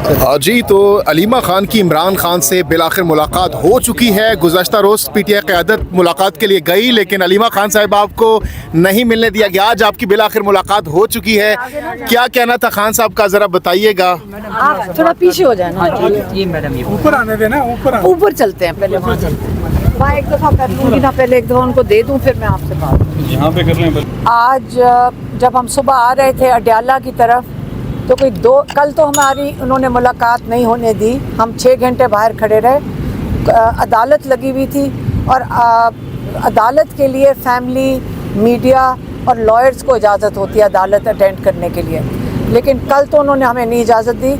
جی تو علیمہ خان کی عمران خان سے بالآخر ملاقات ہو چکی ہے. گزشتہ روز پی ٹی آئی قیادت ملاقات کے لیے گئی لیکن علیمہ خان صاحب آپ کو نہیں ملنے دیا گیا. آج آپ کی بالآخر ملاقات ہو چکی ہے, کیا کہنا تھا خان صاحب کا ذرا بتائیے گا. آپ تھوڑا پیچھے ہو جائیں نا, اوپر آنے دینا, اوپر چلتے ہیں, پہلے وہاں چلتے ہیں. وہاں ایک دفعہ کر لوں گی نا, پہلے ایک دفعہ ان کو دے دوں پھر میں آپ سے بات یہاں پہ کر لیں. آج جب ہم صبح آ رہے تھے اڈیالہ کی طرف تو کل تو ہماری انہوں نے ملاقات نہیں ہونے دی. ہم 6 گھنٹے باہر کھڑے رہے, عدالت لگی ہوئی تھی اور عدالت کے لیے فیملی, میڈیا اور لائرز کو اجازت ہوتی ہے عدالت اٹینڈ کرنے کے لیے, لیکن کل تو انہوں نے ہمیں نہیں اجازت دی.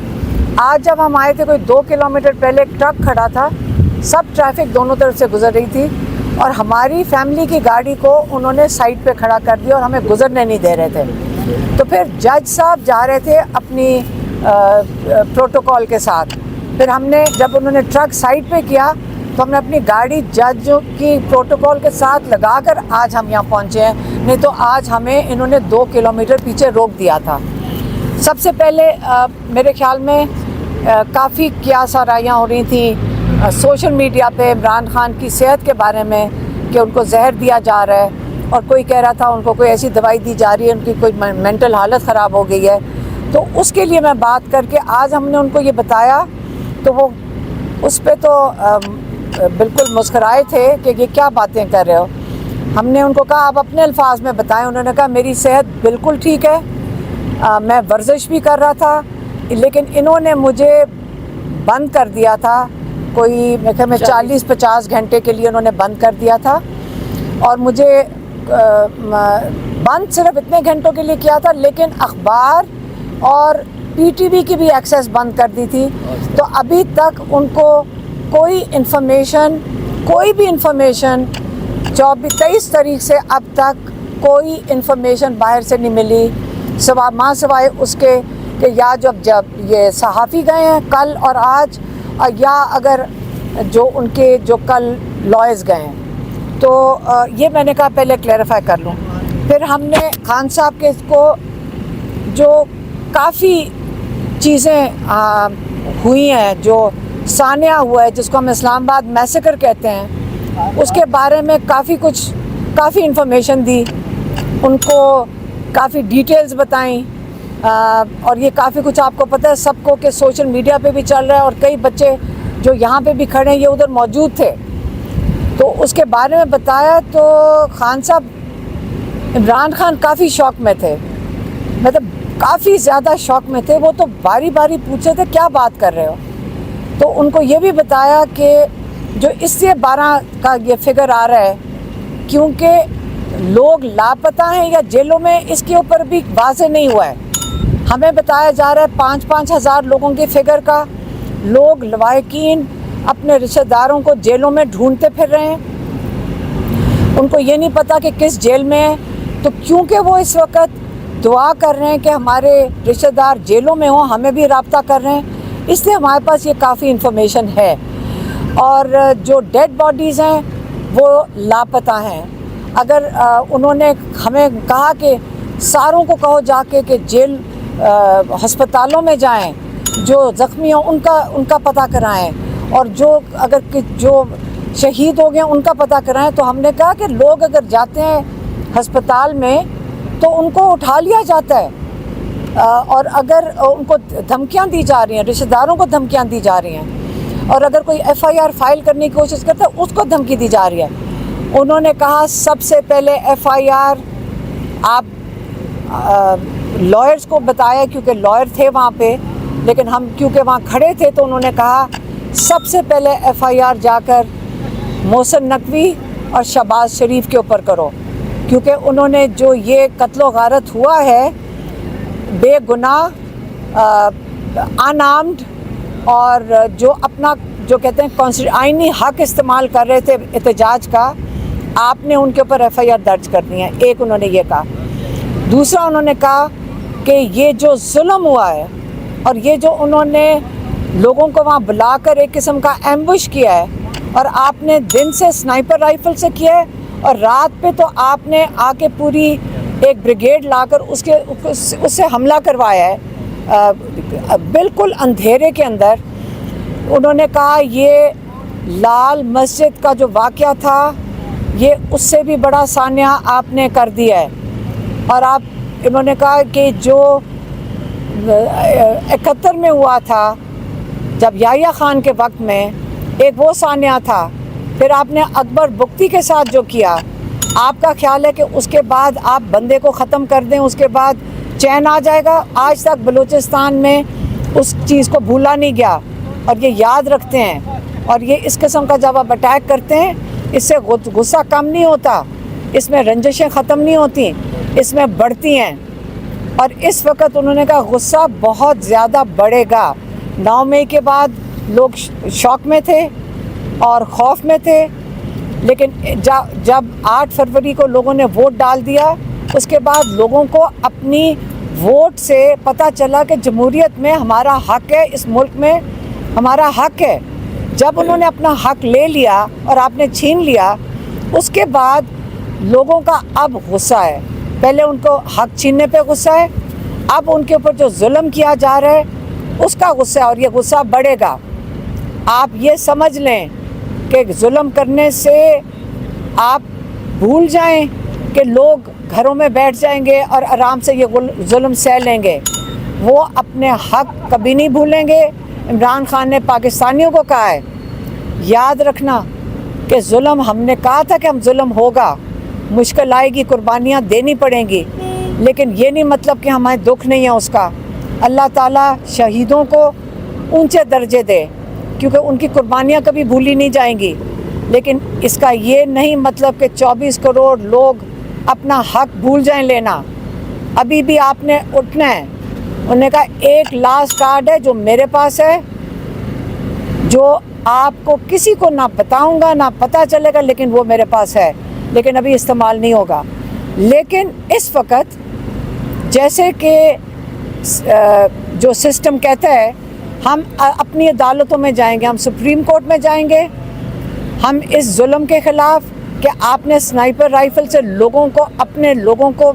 آج جب ہم آئے تھے کوئی 2 کلومیٹر پہلے ایک ٹرک کھڑا تھا, سب ٹریفک دونوں طرف سے گزر رہی تھی اور ہماری فیملی کی گاڑی کو انہوں نے سائڈ پہ کھڑا کر دیا اور ہمیں گزرنے نہیں دے رہے تھے. تو پھر جج صاحب جا رہے تھے اپنی پروٹوکول کے ساتھ. پھر ہم نے جب انہوں نے ٹرک سائڈ پہ کیا تو ہم نے اپنی گاڑی جج کی پروٹوکول کے ساتھ لگا کر آج ہم یہاں پہنچے ہیں, نہیں تو آج ہمیں انہوں نے 2 کلومیٹر پیچھے روک دیا تھا. سب سے پہلے میرے خیال میں کافی قیاس آرائیاں ہو رہی تھیں سوشل میڈیا پہ عمران خان کی صحت کے بارے میں کہ ان کو زہر دیا جا رہا ہے, اور کوئی کہہ رہا تھا ان کو کوئی ایسی دوائی دی جا رہی ہے, ان کی کوئی مینٹل حالت خراب ہو گئی ہے. تو اس کے لیے میں بات کر کے آج ہم نے ان کو یہ بتایا تو وہ اس پہ تو بالکل مسکرائے تھے کہ یہ کیا باتیں کر رہے ہو. ہم نے ان کو کہا آپ اپنے الفاظ میں بتائیں. انہوں نے کہا میری صحت بالکل ٹھیک ہے, میں ورزش بھی کر رہا تھا, لیکن انہوں نے مجھے بند کر دیا تھا, کوئی میں 40-50 گھنٹے کے لیے انہوں نے بند کر دیا تھا. اور مجھے بند صرف اتنے گھنٹوں کے لیے کیا تھا, لیکن اخبار اور پی ٹی وی کی بھی ایکسیس بند کر دی تھی. تو ابھی تک ان کو کوئی بھی انفارمیشن 23 تاریخ سے اب تک کوئی انفارمیشن باہر سے نہیں ملی, سوائے اس کے کہ یا جب یہ صحافی گئے ہیں کل اور آج, یا اگر جو کل لائرز گئے ہیں. تو یہ میں نے کہا پہلے کلیریفائی کر لوں. پھر ہم نے خان صاحب کے کو جو کافی چیزیں ہوئی ہیں, جو سانحہ ہوا ہے جس کو ہم اسلام آباد میسیکر کہتے ہیں, اس کے بارے میں کافی انفارمیشن دی, ان کو کافی ڈیٹیلز بتائیں. اور یہ کافی کچھ آپ کو پتہ ہے سب کو کہ سوشل میڈیا پہ بھی چل رہا ہے, اور کئی بچے جو یہاں پہ بھی کھڑے ہیں یہ ادھر موجود تھے, تو اس کے بارے میں بتایا. تو خان صاحب عمران خان کافی شوق میں تھے, مطلب کافی زیادہ شوق میں تھے. وہ تو باری باری پوچھے تھے کیا بات کر رہے ہو. تو ان کو یہ بھی بتایا کہ جو اس سے 12 کا یہ فگر آ رہا ہے کیونکہ لوگ لاپتہ ہیں یا جیلوں میں, اس کے اوپر بھی واضح نہیں ہوا ہے. ہمیں بتایا جا رہا ہے 5-5 ہزار لوگوں کے فگر کا. لوگ لواحقین اپنے رشتہ داروں کو جیلوں میں ڈھونڈتے پھر رہے ہیں, ان کو یہ نہیں پتہ کہ کس جیل میں ہے. تو کیونکہ وہ اس وقت دعا کر رہے ہیں کہ ہمارے رشتہ دار جیلوں میں ہوں, ہمیں بھی رابطہ کر رہے ہیں, اس لیے ہمارے پاس یہ کافی انفارمیشن ہے. اور جو ڈیڈ باڈیز ہیں وہ لاپتہ ہیں. اگر انہوں نے ہمیں کہا کہ ساروں کو کہو جا کے کہ جیل ہسپتالوں میں جائیں, جو زخمی ہوں ان کا پتہ کرائیں, اور جو شہید ہو گئے ان کا پتہ کرائیں. تو ہم نے کہا کہ لوگ اگر جاتے ہیں ہسپتال میں تو ان کو اٹھا لیا جاتا ہے, اور اگر ان کو دھمکیاں دی جا رہی ہیں, رشتہ داروں کو دھمکیاں دی جا رہی ہیں, اور اگر کوئی ایف آئی آر فائل کرنے کی کوشش کرتا ہے اس کو دھمکی دی جا رہی ہے. انہوں نے کہا سب سے پہلے ایف آئی آر آپ لائرز کو بتایا, کیونکہ لائر تھے وہاں پہ, لیکن ہم کیونکہ وہاں کھڑے تھے تو انہوں نے کہا سب سے پہلے ایف آئی آر جا کر محسن نقوی اور شہباز شریف کے اوپر کرو, کیونکہ انہوں نے جو یہ قتل و غارت ہوا ہے بے گناہ انآرمڈ, اور جو اپنا جو کہتے ہیں آئینی حق استعمال کر رہے تھے احتجاج کا, آپ نے ان کے اوپر ایف آئی آر درج کرنی ہے. ایک انہوں نے یہ کہا. دوسرا انہوں نے کہا کہ یہ جو ظلم ہوا ہے اور یہ جو انہوں نے لوگوں کو وہاں بلا کر ایک قسم کا ایمبش کیا ہے, اور آپ نے دن سے سنائپر رائفل سے کیا ہے اور رات پہ تو آپ نے آ کے پوری ایک بریگیڈ لا کر اس سے حملہ کروایا ہے, بالکل اندھیرے کے اندر انہوں نے کہا یہ لال مسجد کا جو واقعہ تھا یہ اس سے بھی بڑا سانحہ آپ نے کر دیا ہے. اور انہوں نے کہا کہ جو 71 میں ہوا تھا جب یحییٰ خان کے وقت میں ایک وہ سانحہ تھا، پھر آپ نے اکبر بگٹی کے ساتھ جو کیا، آپ کا خیال ہے کہ اس کے بعد آپ بندے کو ختم کر دیں، اس کے بعد چین آ جائے گا؟ آج تک بلوچستان میں اس چیز کو بھولا نہیں گیا اور یہ یاد رکھتے ہیں. اور یہ اس قسم کا جب آپ اٹیک کرتے ہیں اس سے غصہ کم نہیں ہوتا، اس میں رنجشیں ختم نہیں ہوتی، اس میں بڑھتی ہیں. اور اس وقت انہوں نے کہا غصہ بہت زیادہ بڑھے گا. 9 مئی کے بعد لوگ شوق میں تھے اور خوف میں تھے، لیکن جب 8 فروری کو لوگوں نے ووٹ ڈال دیا، اس کے بعد لوگوں کو اپنی ووٹ سے پتہ چلا کہ جمہوریت میں ہمارا حق ہے، اس ملک میں ہمارا حق ہے. جب انہوں نے اپنا حق لے لیا اور آپ نے چھین لیا، اس کے بعد لوگوں کا اب غصہ ہے. پہلے ان کو حق چھیننے پہ غصہ ہے، اب ان کے اوپر جو ظلم کیا جا رہا ہے اس کا غصہ ہے، اور یہ غصہ بڑھے گا. آپ یہ سمجھ لیں کہ ظلم کرنے سے آپ بھول جائیں کہ لوگ گھروں میں بیٹھ جائیں گے اور آرام سے یہ ظلم سہ لیں گے. وہ اپنے حق کبھی نہیں بھولیں گے. عمران خان نے پاکستانیوں کو کہا ہے یاد رکھنا کہ ظلم، ہم نے کہا تھا کہ ظلم ہوگا، مشکل آئے گی، قربانیاں دینی پڑیں گی، لیکن یہ نہیں مطلب کہ ہمیں دکھ نہیں ہے اس کا. اللہ تعالیٰ شہیدوں کو اونچے درجے دے کیونکہ ان کی قربانیاں کبھی بھولی نہیں جائیں گی. لیکن اس کا یہ نہیں مطلب کہ 24 کروڑ لوگ اپنا حق بھول جائیں لینا. ابھی بھی آپ نے اٹھنا ہے. انہوں نے کہا ایک لاسٹ کارڈ ہے جو میرے پاس ہے، جو آپ کو کسی کو نہ بتاؤں گا، نہ پتہ چلے گا، لیکن وہ میرے پاس ہے، لیکن ابھی استعمال نہیں ہوگا. لیکن اس وقت جیسے کہ جو سسٹم کہتا ہے ہم اپنی عدالتوں میں جائیں گے، ہم سپریم کورٹ میں جائیں گے، ہم اس ظلم کے خلاف کہ آپ نے سنائپر رائفل سے لوگوں کو، اپنے لوگوں کو،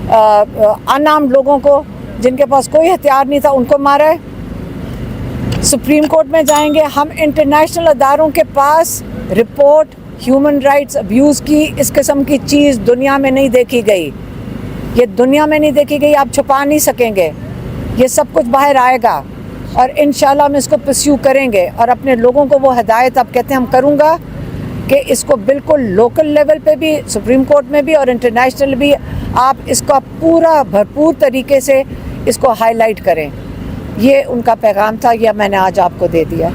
انارمڈ لوگوں کو جن کے پاس کوئی ہتھیار نہیں تھا ان کو مارا ہے. سپریم کورٹ میں جائیں گے. ہم انٹرنیشنل اداروں کے پاس رپورٹ ہیومن رائٹس ابیوز کی، اس قسم کی چیز دنیا میں نہیں دیکھی گئی. یہ دنیا میں نہیں دیکھی گئی، آپ چھپا نہیں سکیں گے. یہ سب کچھ باہر آئے گا اور انشاءاللہ ہم اس کو پرسیو کریں گے. اور اپنے لوگوں کو وہ ہدایت اب کہتے ہیں ہم کروں گا کہ اس کو بالکل لوکل لیول پہ بھی، سپریم کورٹ میں بھی اور انٹرنیشنل بھی آپ اس کا پورا بھرپور طریقے سے اس کو ہائی لائٹ کریں. یہ ان کا پیغام تھا، یہ میں نے آج آپ کو دے دیا.